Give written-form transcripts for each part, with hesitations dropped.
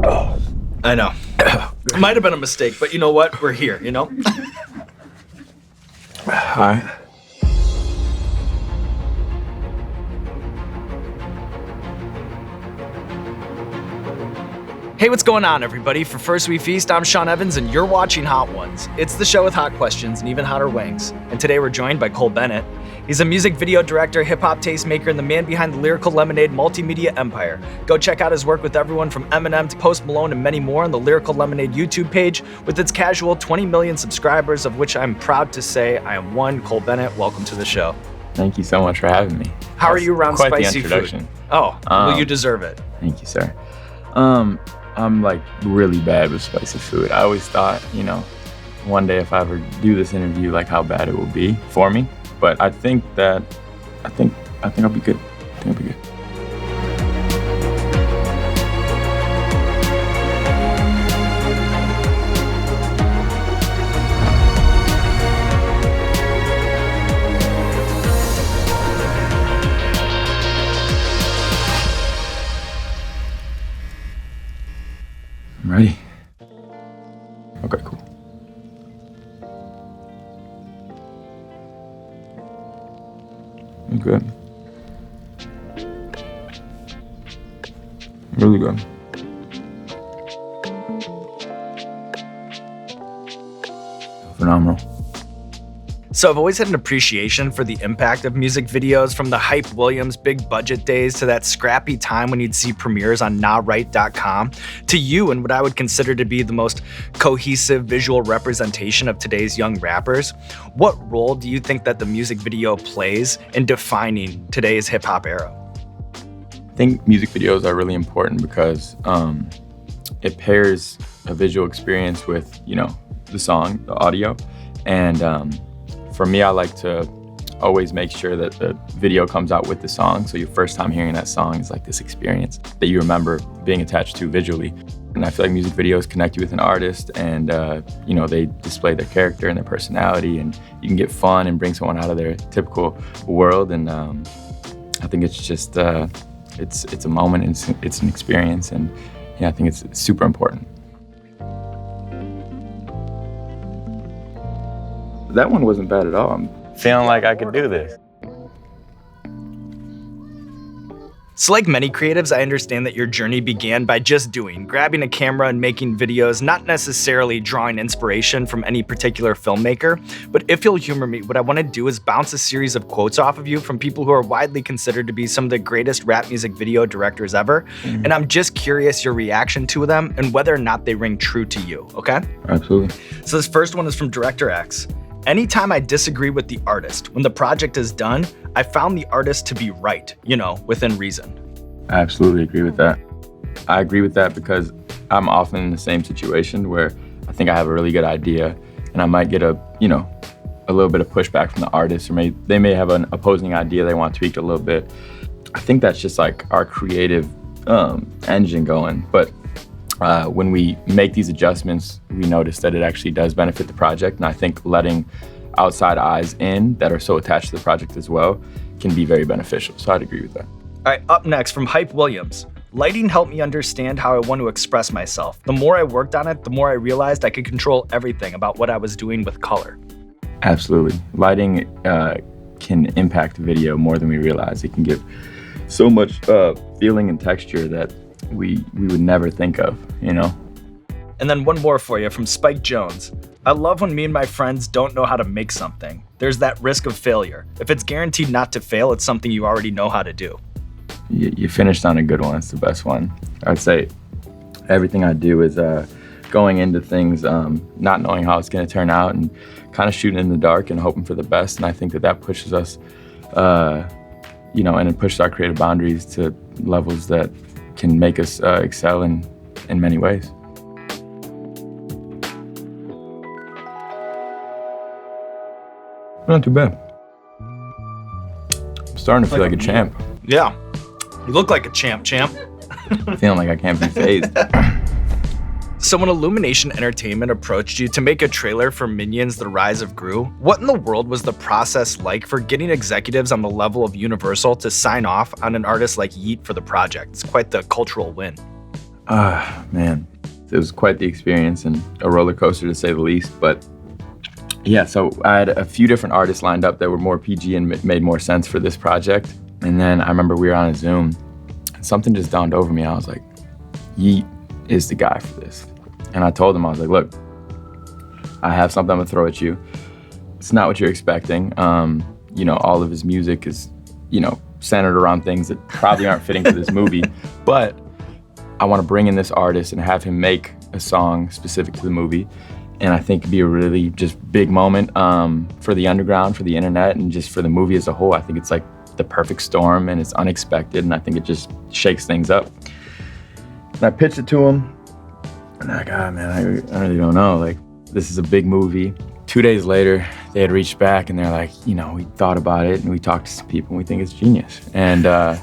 I know. It might have been a mistake, but you know what? We're here, you know? All right. Hey, what's going on, everybody? For First We Feast, I'm Sean Evans, and you're watching Hot Ones. It's the show with hot questions and even hotter wings. And today we're joined by Cole Bennett. He's a music video director, hip-hop tastemaker, and the man behind the Lyrical Lemonade multimedia empire. Go check out his work with everyone from Eminem to Post Malone and many more on the Lyrical Lemonade YouTube page with its casual 20 million subscribers, of which I'm proud to say I am one. Cole Bennett, welcome to the show. Thank you so much for having me. How are you around quite spicy the introduction. food? Oh, well, you deserve it. Thank you, sir. I'm like really bad with spicy food. I always thought, one day if I ever do this interview, like how bad it will be for me. But I think I'll be good. I think I'll be good. I'm ready. Okay, cool. I'm good. Really good. Phenomenal. So I've always had an appreciation for the impact of music videos, from the Hype Williams big budget days to that scrappy time when you'd see premieres on NowRight.com, to you and what I would consider to be the most cohesive visual representation of today's young rappers. What role do you think that the music video plays in defining today's hip hop era? I think music videos are really important because it pairs a visual experience with, the song, the audio, and for me, I like to always make sure that the video comes out with the song. So your first time hearing that song is like this experience that you remember being attached to visually. And I feel like music videos connect you with an artist, and they display their character and their personality, and you can get fun and bring someone out of their typical world. And I think it's just it's a moment, and it's an experience, and I think it's super important. That one wasn't bad at all. I'm feeling like I could do this. So like many creatives, I understand that your journey began by just grabbing a camera and making videos, not necessarily drawing inspiration from any particular filmmaker. But if you'll humor me, what I want to do is bounce a series of quotes off of you from people who are widely considered to be some of the greatest rap music video directors ever. Mm-hmm. And I'm just curious your reaction to them and whether or not they ring true to you, okay? Absolutely. So this first one is from Director X. Anytime I disagree with the artist, when the project is done, I found the artist to be right, within reason. I absolutely agree with that. I agree with that because I'm often in the same situation where I think I have a really good idea, and I might get a little bit of pushback from the artist, or they may have an opposing idea they want tweaked a little bit. I think that's just like our creative engine going. But when we make these adjustments, we notice that it actually does benefit the project. And I think letting outside eyes in that are so attached to the project as well can be very beneficial. So I'd agree with that. All right, up next from Hype Williams. Lighting helped me understand how I want to express myself. The more I worked on it, the more I realized I could control everything about what I was doing with color. Absolutely. Lighting can impact video more than we realize. It can give so much feeling and texture that we would never think of, And then one more for you from Spike Jonze. I love when me and my friends don't know how to make something. There's that risk of failure. If it's guaranteed not to fail, it's something you already know how to do. You finished on a good one. It's the best one. I'd say everything I do is going into things not knowing how it's going to turn out, and kind of shooting in the dark and hoping for the best. And I think that pushes us, and it pushes our creative boundaries to levels that can make us excel in many ways. Not too bad. I'm starting to feel like a champ. Yeah. You look like a champ. Feeling like I can't be fazed. So when Illumination Entertainment approached you to make a trailer for Minions: The Rise of Gru, what in the world was the process like for getting executives on the level of Universal to sign off on an artist like G.O.A.T for the project? It's quite the cultural win. Man, it was quite the experience and a roller coaster to say the least. But yeah, so I had a few different artists lined up that were more PG and made more sense for this project. And then I remember we were on a Zoom and something just dawned over me. I was like, Yeet is the guy for this. And I told him, I was like, look, I have something I'm gonna throw at you. It's not what you're expecting. All of his music is, centered around things that probably aren't fitting for this movie. But I want to bring in this artist and have him make a song specific to the movie. And I think it'd be a really just big moment for the underground, for the internet, and just for the movie as a whole. I think it's like the perfect storm and it's unexpected, and I think it just shakes things up. And I pitched it to him, and I'm like, man, I really don't know. Like, this is a big movie. 2 days later, they had reached back and they're like, we thought about it and we talked to some people and we think it's genius. And I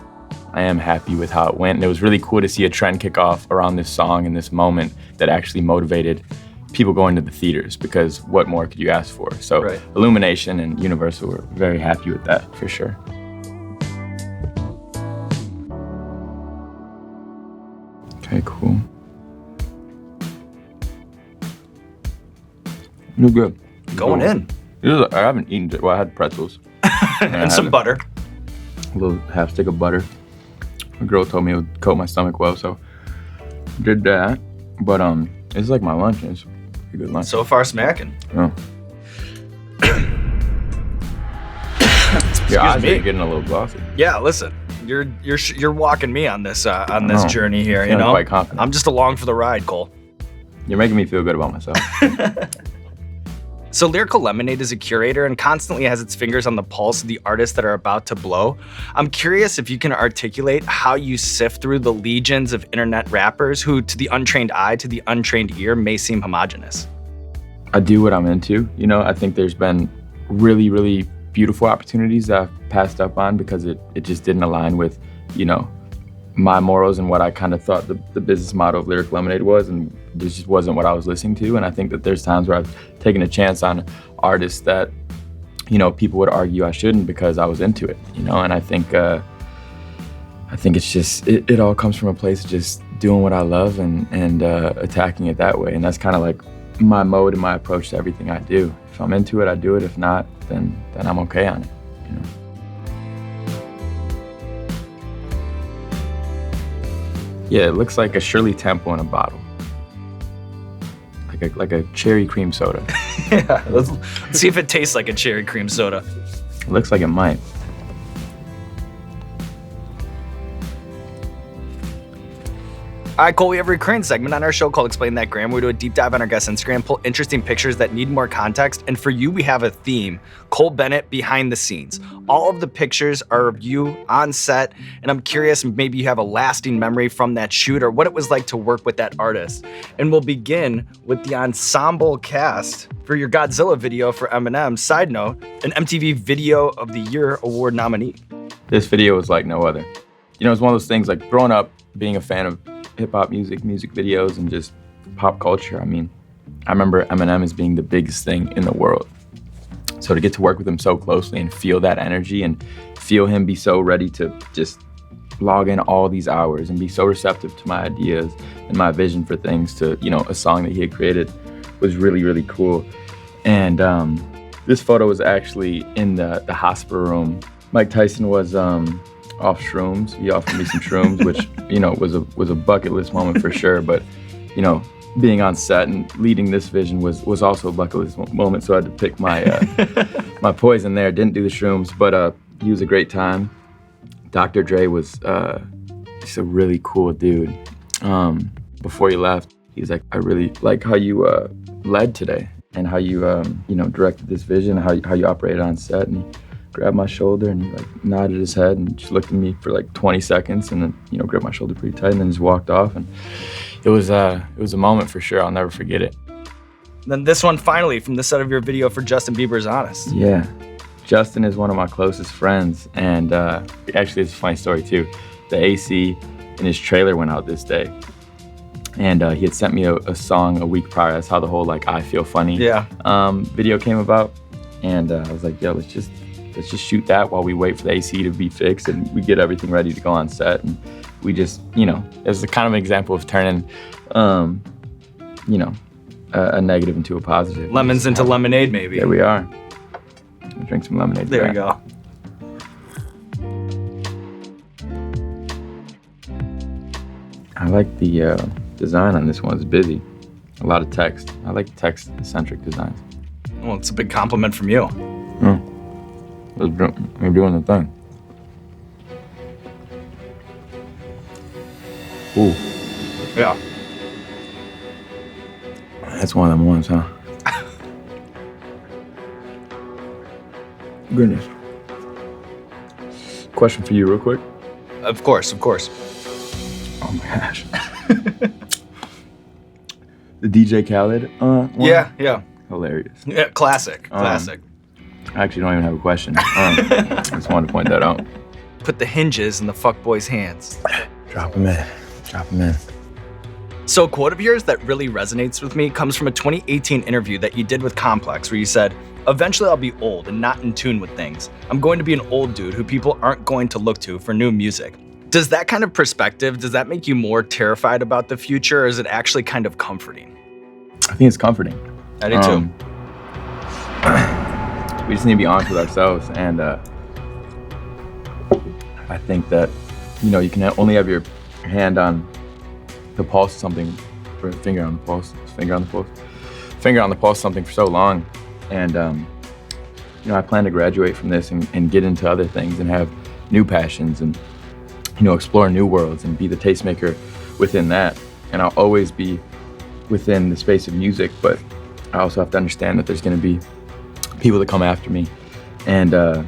am happy with how it went. And it was really cool to see a trend kick off around this song and this moment that actually motivated people going to the theaters, because what more could you ask for? So right. Illumination and Universal were very happy with that, for sure. Okay, cool. You're good. Going in. I haven't eaten, I had pretzels. And some butter. A little half stick of butter. My girl told me it would coat my stomach well, so did that. But it's like my lunch. It's a good lunch. So far, smacking. Yeah. Your eyes are getting a little glossy. Yeah, listen, you're walking me on this journey here. I'm quite confident. I'm just along for the ride, Cole. You're making me feel good about myself. So Lyrical Lemonade is a curator and constantly has its fingers on the pulse of the artists that are about to blow. I'm curious if you can articulate how you sift through the legions of internet rappers who, to the untrained eye, to the untrained ear, may seem homogenous. I do what I'm into. I think there's been really, really beautiful opportunities that I've passed up on because it just didn't align with, my morals and what I kind of thought the business model of Lyrical Lemonade was, and this just wasn't what I was listening to. And I think that there's times where I've taken a chance on artists that, people would argue I shouldn't because I was into it, and I think it's just, it all comes from a place of just doing what I love and attacking it that way. And that's kind of like my mode and my approach to everything I do. If I'm into it, I do it. If not, then I'm okay on it, Yeah, it looks like a Shirley Temple in a bottle. Like a cherry cream soda. Yeah, let's see if it tastes like a cherry cream soda. It looks like it might. All right, Cole, we have a recurring segment on our show called Explain That Gram. We do a deep dive on our guest Instagram, pull interesting pictures that need more context. And for you, we have a theme, Cole Bennett behind the scenes. All of the pictures are of you on set, and I'm curious, maybe you have a lasting memory from that shoot or what it was like to work with that artist. And we'll begin with the ensemble cast for your Godzilla video for Eminem. Side note, an MTV Video of the Year award nominee. This video was like no other. It's one of those things, like growing up, being a fan of hip-hop music videos, and just pop culture. I mean, I remember Eminem as being the biggest thing in the world. So to get to work with him so closely and feel that energy and feel him be so ready to just log in all these hours and be so receptive to my ideas and my vision for things, to, a song that he had created, was really, really cool. And this photo was actually in the hospital room. Mike Tyson was off shrooms. He offered me some shrooms, which, was a bucket list moment for sure. But, being on set and leading this vision was also a bucket list moment. So I had to pick my my poison there. Didn't do the shrooms, but he was a great time. Dr. Dre was just a really cool dude. Before he left, he was like, I really like how you led today and how you directed this vision, how you operated on set. And he grabbed my shoulder and he nodded his head and just looked at me for 20 seconds and then grabbed my shoulder pretty tight and then just walked off. And it was a moment for sure. I'll never forget it. Then this one finally from the set of your video for Justin Bieber's Honest. Yeah, Justin is one of my closest friends, and actually it's a funny story too. The AC in his trailer went out this day, and he had sent me a song a week prior. That's how the whole I Feel Funny video came about. And I was like, yo, let's just shoot that while we wait for the AC to be fixed and we get everything ready to go on set. And we just, it's a kind of an example of turning, a negative into a positive. Lemons into lemonade, maybe. There we are. We'll drink some lemonade. There we go. I like the design on this one. It's busy. A lot of text. I like text-centric designs. Well, it's a big compliment from you. We're doing the thing. Ooh. Yeah. That's one of them ones, huh? Goodness. Question for you real quick. Of course. Oh my gosh. The DJ Khaled one? Yeah. Hilarious. Yeah, classic. I actually don't even have a question. I just wanted to point that out. Put the hinges in the fuckboy's hands. Drop them in. So a quote of yours that really resonates with me comes from a 2018 interview that you did with Complex, where you said, "Eventually I'll be old and not in tune with things. I'm going to be an old dude who people aren't going to look to for new music." Does that kind of perspective, does that make you more terrified about the future, or is it actually kind of comforting? I think it's comforting. I do too. We just need to be honest with ourselves, and I think that you can only have your hand on the pulse of something, or finger on the pulse of something for so long, and I plan to graduate from this and get into other things and have new passions and explore new worlds and be the tastemaker within that. And I'll always be within the space of music, but I also have to understand that there's going to be people that come after me, and I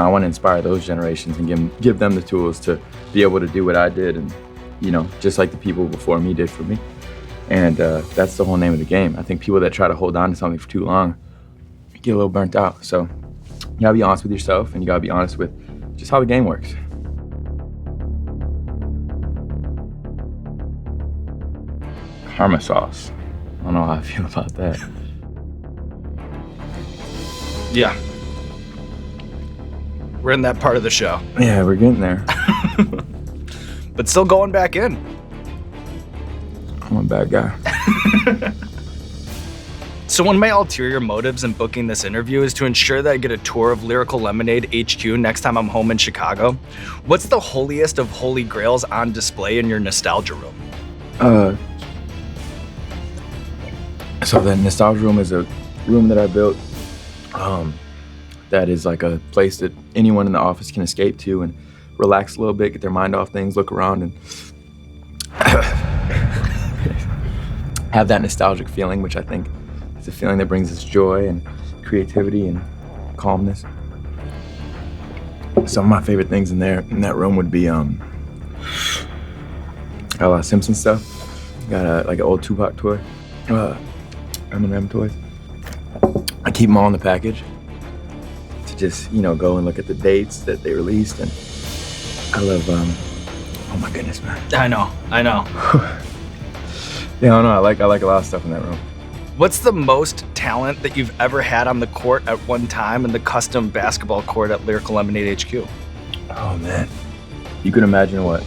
want to inspire those generations and give them the tools to be able to do what I did, and just like the people before me did for me. And that's the whole name of the game. I think people that try to hold on to something for too long get a little burnt out. So you gotta be honest with yourself, and you gotta be honest with just how the game works. Karma sauce. I don't know how I feel about that. Yeah. We're in that part of the show. Yeah, we're getting there. But still going back in. I'm a bad guy. So one of my ulterior motives in booking this interview is to ensure that I get a tour of Lyrical Lemonade HQ next time I'm home in Chicago. What's the holiest of holy grails on display in your nostalgia room? So the nostalgia room is a room that I built that is like a place that anyone in the office can escape to and relax a little bit, get their mind off things, look around, and have that nostalgic feeling, which I think is a feeling that brings us joy and creativity and calmness. Some of my favorite things in that room would be got a lot of Simpsons stuff. Got like an old Tupac toy, Eminem toys. I keep them all in the package to just go and look at the dates that they released, and I love oh my goodness, man. I know. Yeah, I know. I like a lot of stuff in that room. What's the most talent that you've ever had on the court at one time in the custom basketball court at Lyrical Lemonade HQ? Oh man, you can imagine what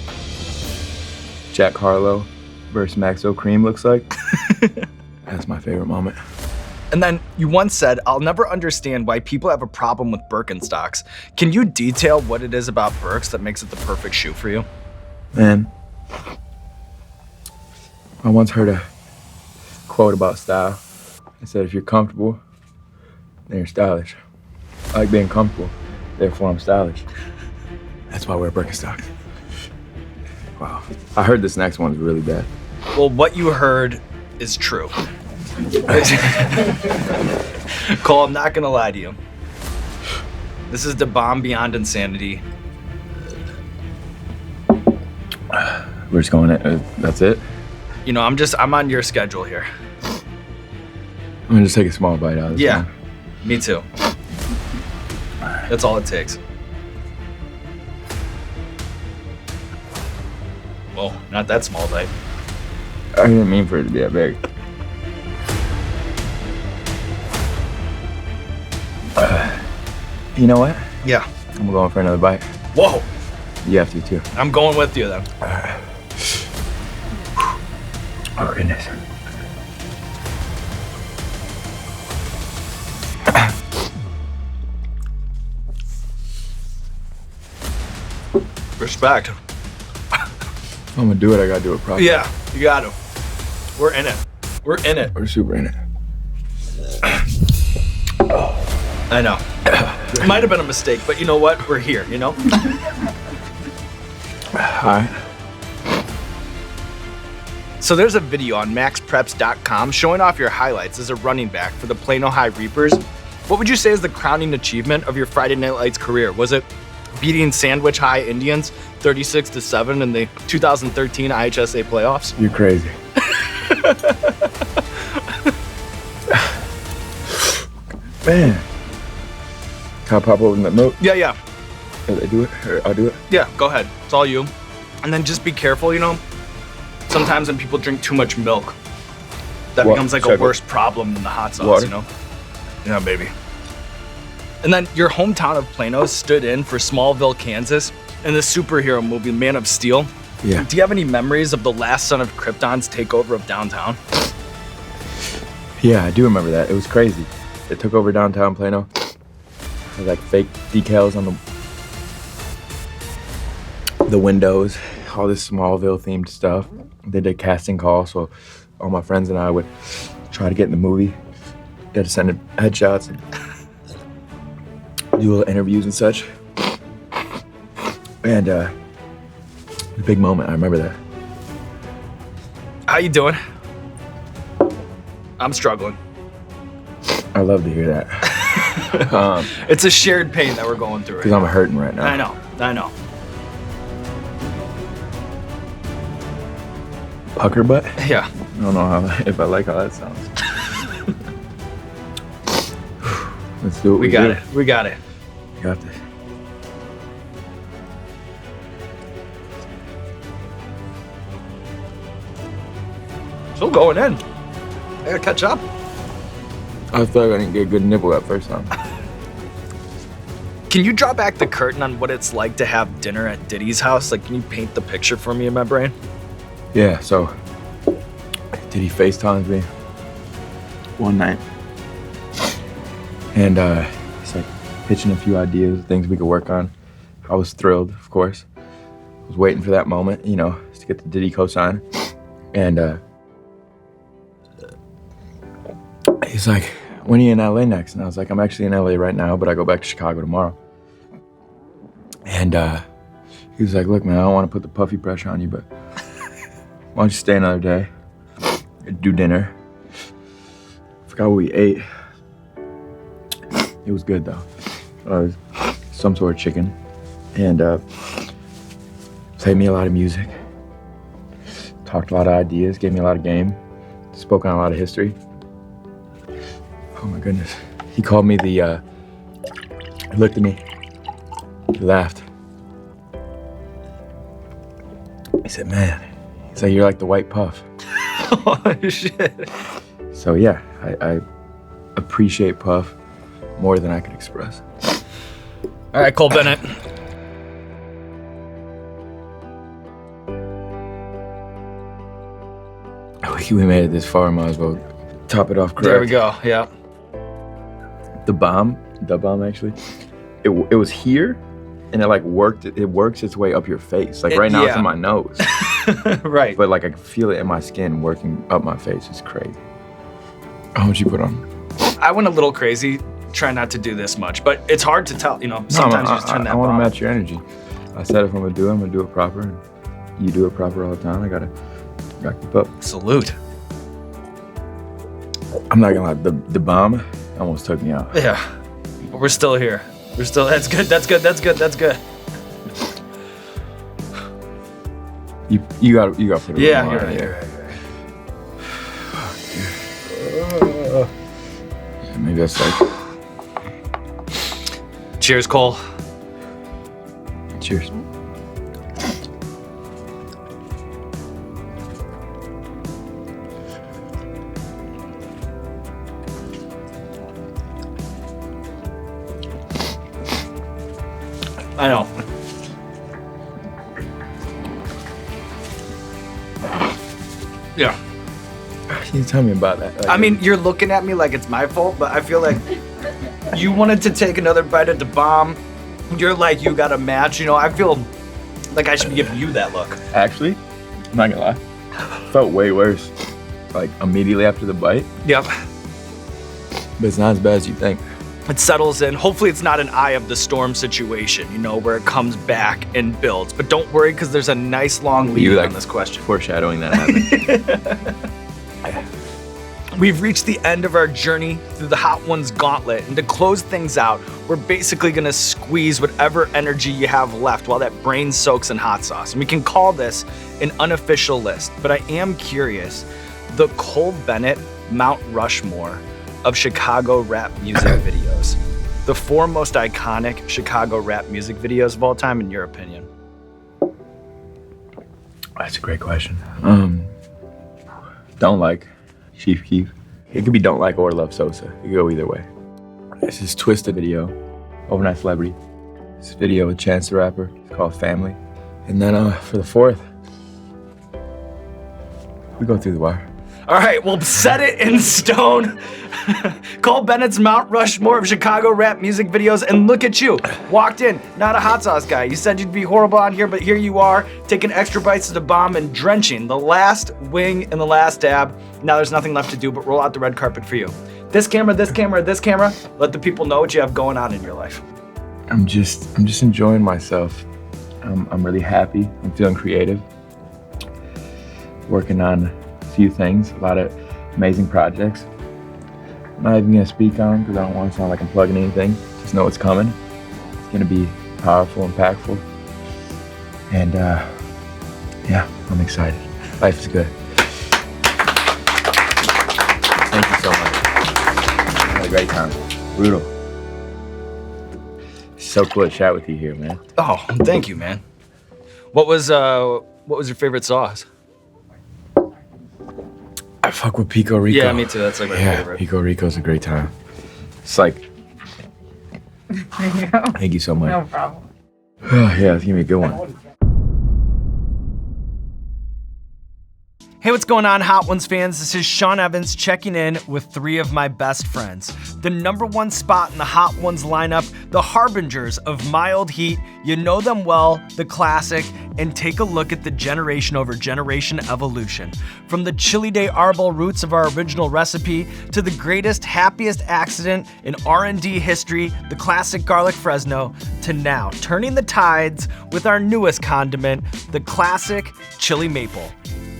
Jack Harlow versus Max O'Cream looks like. That's my favorite moment. And then you once said, "I'll never understand why people have a problem with Birkenstocks." Can you detail what it is about Birks that makes it the perfect shoe for you? Man, I once heard a quote about style. It said, if you're comfortable, then you're stylish. I like being comfortable, therefore I'm stylish. That's why I wear Birkenstocks. Wow. I heard this next one is really bad. Well, what you heard is true. Cole, I'm not gonna lie to you. This is the bomb beyond insanity. We're just going that's it? I'm on your schedule here. I'm gonna just take a small bite out of this. Yeah, one. me too. That's all it takes. Well, not that small bite. I didn't mean for it to be that big. You know what? Yeah. I'm going for another bite. Whoa. You have to too. I'm going with you then. Oh goodness. Respect. I'm gonna do it. I gotta do it properly. Yeah, you got to. We're in it. We're in it. We're super in it. I know. It might have been a mistake, but you know what? We're here, you know? Hi. So there's a video on maxpreps.com showing off your highlights as a running back for the Plano High Reapers. What would you say is the crowning achievement of your Friday Night Lights career? Was it beating Sandwich High Indians 36-7 in the 2013 IHSA playoffs? You're crazy. Man. Can I pop open that milk? Yeah. Did I do it? Or I'll do it? Yeah, go ahead. It's all you. And then just be careful, you know? Sometimes when people drink too much milk, that becomes like a worse problem than the hot sauce, you know? Yeah, baby. And then your hometown of Plano stood in for Smallville, Kansas, in the superhero movie Man of Steel. Yeah. Do you have any memories of the last son of Krypton's takeover of downtown? Yeah, I do remember that. It was crazy. They took over downtown Plano. With like fake decals on the windows, all this Smallville themed stuff. They did casting calls, so all my friends and I would try to get in the movie. Got to send in headshots and do little interviews and such. And a big moment, I remember that. How you doing? I'm struggling. I love to hear that. It's a shared pain that we're going through right Because I'm hurting right now. I know. Pucker butt? Yeah. I don't know if I like how that sounds. Let's do what we got do. it. We got it. You got this. Still going in. I gotta catch up. I feel like I didn't get a good nibble that first time. Can you draw back the curtain on what it's like to have dinner at Diddy's house? Like, can you paint the picture for me in my brain? Yeah, so Diddy FaceTimes me one night. And he's like pitching a few ideas, things we could work on. I was thrilled, of course. I was waiting for that moment, you know, to get the Diddy cosign. And he's like, when are you in LA next? And I was like, I'm actually in LA right now, but I go back to Chicago tomorrow. And he was like, look, man, I don't want to put the puffy pressure on you, but why don't you stay another day, do dinner. Forgot what we ate. It was good though. It was some sort of chicken. And played me a lot of music. Talked a lot of ideas, gave me a lot of game. Spoke on a lot of history. Oh my goodness. He called me he looked at me, he laughed. He said, man, he's like, you're like the white puff. Oh, shit. So yeah, I appreciate Puff more than I could express. All right, Cole Bennett. We made it this far, might as well top it off correct. There we go, yeah. The bomb actually, it was here, and it like works its way up your face. Like right now it's in my nose. Right. But like I can feel it in my skin working up my face. It's crazy. How much you put on? I went a little crazy, try not to do this much, but it's hard to tell, you know, sometimes you just turn that I want to bomb. match your energy. I said if I'm gonna do it proper, and you do it proper all the time. I gotta keep up. Salute. I'm not gonna lie, the bomb almost took me out. Yeah, but we're still here. That's good. You got to put it Yeah, on. you're right. Maybe that's like. Cheers, Cole. Cheers. I know. Yeah. Can you tell me about that? Like, I mean, you're looking at me like it's my fault, but I feel like you wanted to take another bite at the bomb. You're like, you got a match. You know, I feel like I should be giving you that look. actually, I'm not gonna lie, felt way worse. Like immediately after the bite, Yep. but it's not as bad as you think. It settles in. Hopefully it's not an eye of the storm situation, you know, where it comes back and builds. But don't worry, because there's a nice long lead on this question. Foreshadowing that happening. We've reached the end of our journey through the Hot Ones gauntlet, and to close things out, we're basically gonna squeeze whatever energy you have left while that brain soaks in hot sauce. And we can call this an unofficial list, but I am curious, the Cole Bennett Mount Rushmore of Chicago rap music videos. The 4 most iconic Chicago rap music videos of all time, in your opinion? That's a great question. Don't Like, Chief Keef. It could be Don't Like or Love Sosa. It could go either way. This is Twisted video, Overnight Celebrity. This video with Chance the Rapper. It's called Family. And then for the 4th, we go Through the Wire. All right, well, set it in stone. Cole Bennett's Mount Rushmore of Chicago rap music videos, and look at you. Walked in, not a hot sauce guy. You said you'd be horrible on here, but here you are, taking extra bites of the bomb and drenching the last wing and the last dab. Now there's nothing left to do but roll out the red carpet for you. This camera, this camera, this camera. Let the people know what you have going on in your life. I'm just enjoying myself. I'm really happy. I'm feeling creative. Working on few things, a lot of amazing projects. I'm not even gonna speak on because I don't want to sound like I'm plugging anything. Just know it's coming. It's gonna be powerful, impactful, and yeah, I'm excited. Life is good. Thank you so much. I had a great time. Brutal. It's so cool to chat with you here, man. Oh, thank you, man. What was your favorite sauce? I fuck with Pico Rico. Yeah, me too. That's like my favorite. Pico Rico's a great time. It's like, There you go. thank you so much. No problem. Yeah, it's gonna be a good one. Hey, what's going on, Hot Ones fans? This is Sean Evans checking in with 3 of my best friends. The #1 spot in the Hot Ones lineup, the harbingers of mild heat. You know them well, the classic, and take a look at the generation over generation evolution. From the chili de arbol roots of our original recipe to the greatest, happiest accident in R&D history, the classic garlic Fresno, to now turning the tides with our newest condiment, the classic chili maple.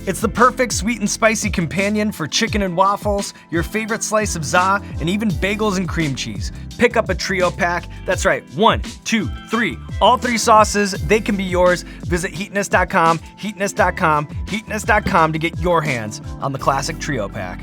It's the perfect sweet and spicy companion for chicken and waffles, your favorite slice of za, and even bagels and cream cheese. Pick up a trio pack. That's right, 1, 2, 3. All 3 sauces, they can be yours. Visit heatness.com, heatness.com, heatness.com to get your hands on the classic trio pack.